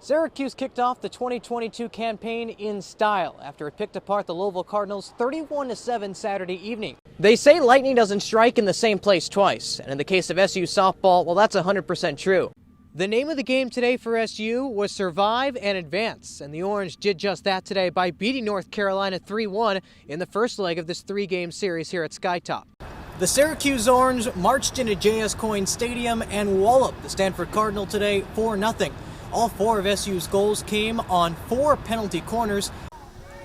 Syracuse kicked off the 2022 campaign in style after it picked apart the Louisville Cardinals 31-7 Saturday evening. They say lightning doesn't strike in the same place twice, and in the case of SU softball, well, that's 100% true. The name of the game today for SU was Survive and Advance, and the Orange did just that today by beating North Carolina 3-1 in the first leg of this three-game series here at Skytop. The Syracuse Orange marched into J.S. Coyne Stadium and walloped the Stanford Cardinal today 4-0. All four of SU's goals came on 4 penalty corners.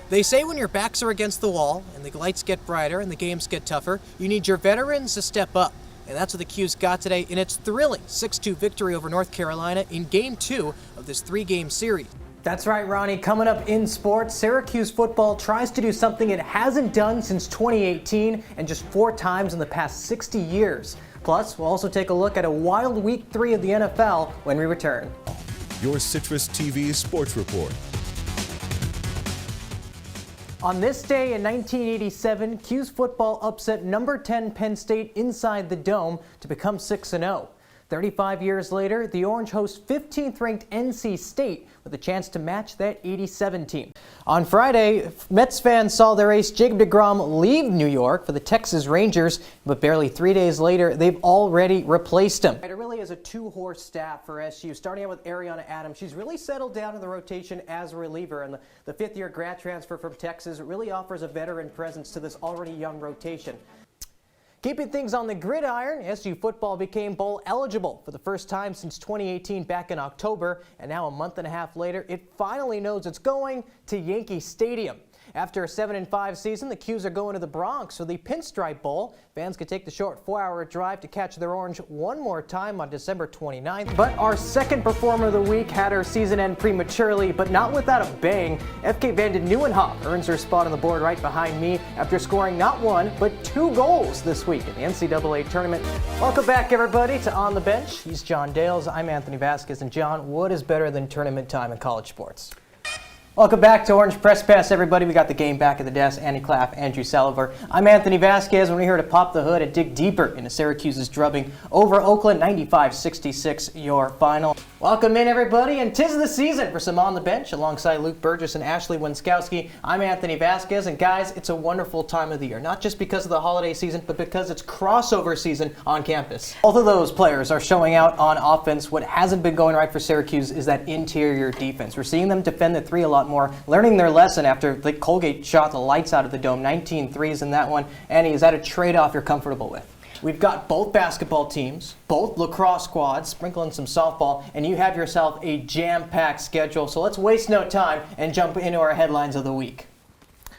They say when your backs are against the wall and the lights get brighter and the games get tougher, you need your veterans to step up. And that's what the Q's got today in its thrilling 6-2 victory over North Carolina in Game 2 of this 3-game series. That's right, Ronnie. Coming up in sports, Syracuse football tries to do something it hasn't done since 2018 and just 4 times in the past 60 years. Plus, we'll also take a look at a wild Week 3 of the NFL when we return. Your Citrus TV Sports Report. On this day in 1987, Q's football upset number 10 Penn State inside the Dome to become 6-0. 35 years later, the Orange host 15th-ranked NC State with a chance to match that 87 team. On Friday, Mets fans saw their ace Jacob deGrom leave New York for the Texas Rangers, but barely 3 days later, they've already replaced him. It really is a 2-horse staff for SU, starting out with Ariana Adams. She's really settled down in the rotation as a reliever, and the fifth-year grad transfer from Texas really offers a veteran presence to this already young rotation. Keeping things on the gridiron, SU football became bowl eligible for the first time since 2018 back in October, and now a month and a half later, it finally knows it's going to Yankee Stadium. After a 7-5 season, the Qs are going to the Bronx for the Pinstripe Bowl. Fans could take the short 4-hour drive to catch their Orange one more time on December 29th. But our second performer of the week had her season end prematurely, but not without a bang. FK Vanden Nieuwenhof earns her spot on the board right behind me after scoring not 1, but 2 goals this week in the NCAA tournament. Welcome back, everybody, to On the Bench. He's John Dales. I'm Anthony Vasquez. And John, what is better than tournament time in college sports? Welcome back to Orange Press Pass, everybody. We got the game back at the desk. Andy Claff, Andrew Saliver. I'm Anthony Vasquez, and we're here to pop the hood and dig deeper into Syracuse's drubbing over Oakland, 95-66, your final. Welcome in, everybody, and 'tis the season for some On the Bench alongside Luke Burgess and Ashley Winskowski. I'm Anthony Vasquez, and guys, it's a wonderful time of the year, not just because of the holiday season, but because it's crossover season on campus. Both of those players are showing out on offense. What hasn't been going right for Syracuse is that interior defense. We're seeing them defend the 3 a lot more, learning their lesson after Colgate shot the lights out of the Dome, 19 threes in that one. Annie, is that a trade-off you're comfortable with? We've got both basketball teams, both lacrosse squads, sprinkling some softball, and you have yourself a jam-packed schedule. So let's waste no time and jump into our headlines of the week.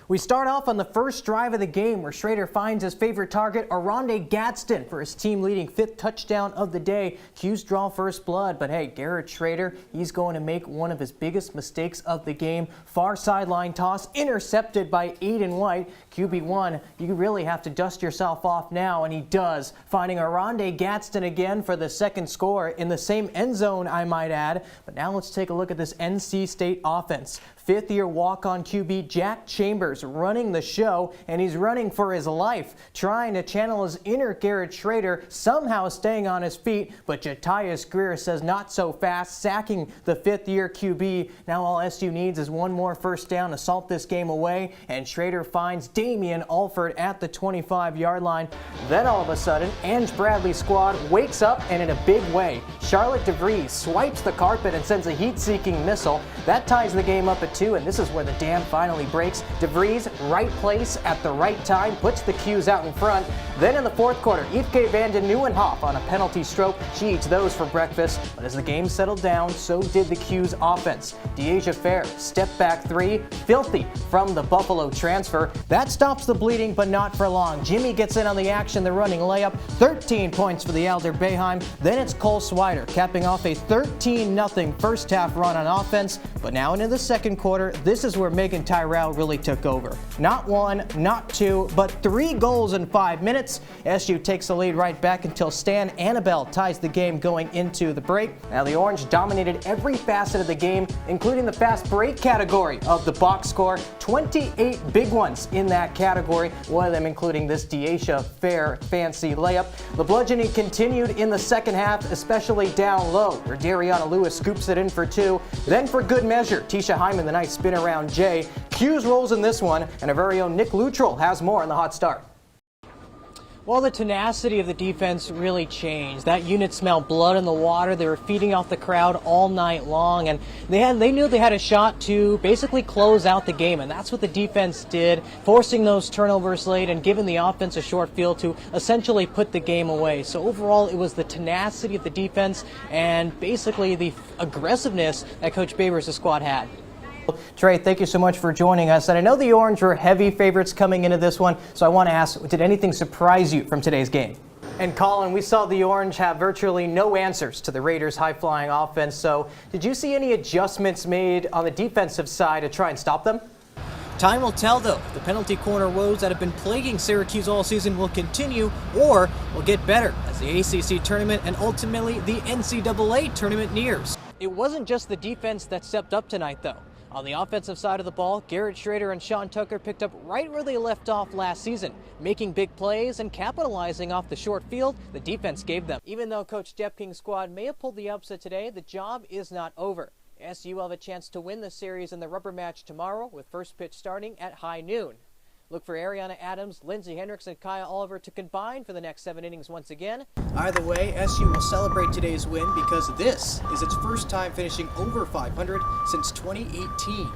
We start off on the first drive of the game where Schrader finds his favorite target, Oronde Gadsden, for his team-leading 5th touchdown of the day. Q's draw first blood, but hey, Garrett Schrader, he's going to make one of his biggest mistakes of the game. Far sideline toss, intercepted by Aiden White. QB1, you really have to dust yourself off now, and he does, finding Oronde Gadsden again for the second score in the same end zone, I might add. But now let's take a look at this NC State offense. 5th-year walk-on QB Jack Chambers running the show, and he's running for his life, trying to channel his inner Garrett Schrader, somehow staying on his feet, but Jatius Greer says not so fast, sacking the 5th-year QB. Now all SU needs is one more first down to salt this game away, and Schrader finds Damian Alford at the 25-yard line. Then all of a sudden, Ange Bradley's squad wakes up, and in a big way. Charlotte DeVries swipes the carpet and sends a heat-seeking missile. That ties the game up at 2, and this is where the dam finally breaks. DeVries, right place at the right time, puts the Qs out in front. Then in the 4th quarter, FK Vanden Nieuwenhof on a penalty stroke. She eats those for breakfast, but as the game settled down, so did the Qs offense. Deasia Fair, step back 3, filthy from the Buffalo transfer. That stops the bleeding, but not for long. Jimmy gets in on the action, the running layup, 13 points for the Elder Boeheim. Then it's Cole Swider, capping off a 13-0 first half run on offense, but now into the second quarter, this is where Megan Tyrell really took over. over. Not one, not two, but 3 goals in 5 minutes. SU takes the lead right back until Stan Annabelle ties the game going into the break. Now the Orange dominated every facet of the game, including the fast break category of the box score. 28 big ones in that category, one of them including this Deasia Fair fancy layup. The bludgeoning continued in the second half, especially down low, where Dariana Lewis scoops it in for 2. Then for good measure, Tisha Hyman the nice spin around Jay. Hughes rolls in this one, and our very own Nick Luttrell has more on the hot start. Well, the tenacity of the defense really changed. That unit smelled blood in the water. They were feeding off the crowd all night long, and they knew they had a shot to basically close out the game, and that's what the defense did, forcing those turnovers late and giving the offense a short field to essentially put the game away. So overall, it was the tenacity of the defense and basically the aggressiveness that Coach Babers' squad had. Trey, thank you so much for joining us. And I know the Orange were heavy favorites coming into this one, so I want to ask, did anything surprise you from today's game? And Colin, we saw the Orange have virtually no answers to the Raiders' high-flying offense, so did you see any adjustments made on the defensive side to try and stop them? Time will tell, though. The penalty corner woes that have been plaguing Syracuse all season will continue or will get better as the ACC tournament and ultimately the NCAA tournament nears. It wasn't just the defense that stepped up tonight, though. On the offensive side of the ball, Garrett Schrader and Sean Tucker picked up right where they left off last season, making big plays and capitalizing off the short field the defense gave them. Even though Coach Depking's squad may have pulled the upset today, the job is not over. SU will have a chance to win the series in the rubber match tomorrow, with first pitch starting at high noon. Look for Ariana Adams, Lindsey Hendricks, and Kaya Oliver to combine for the next 7 innings once again. Either way, SU will celebrate today's win because this is its first time finishing over 500 since 2018.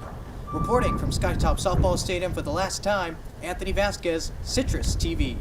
Reporting from Skytop Softball Stadium for the last time, Anthony Vasquez, Citrus TV.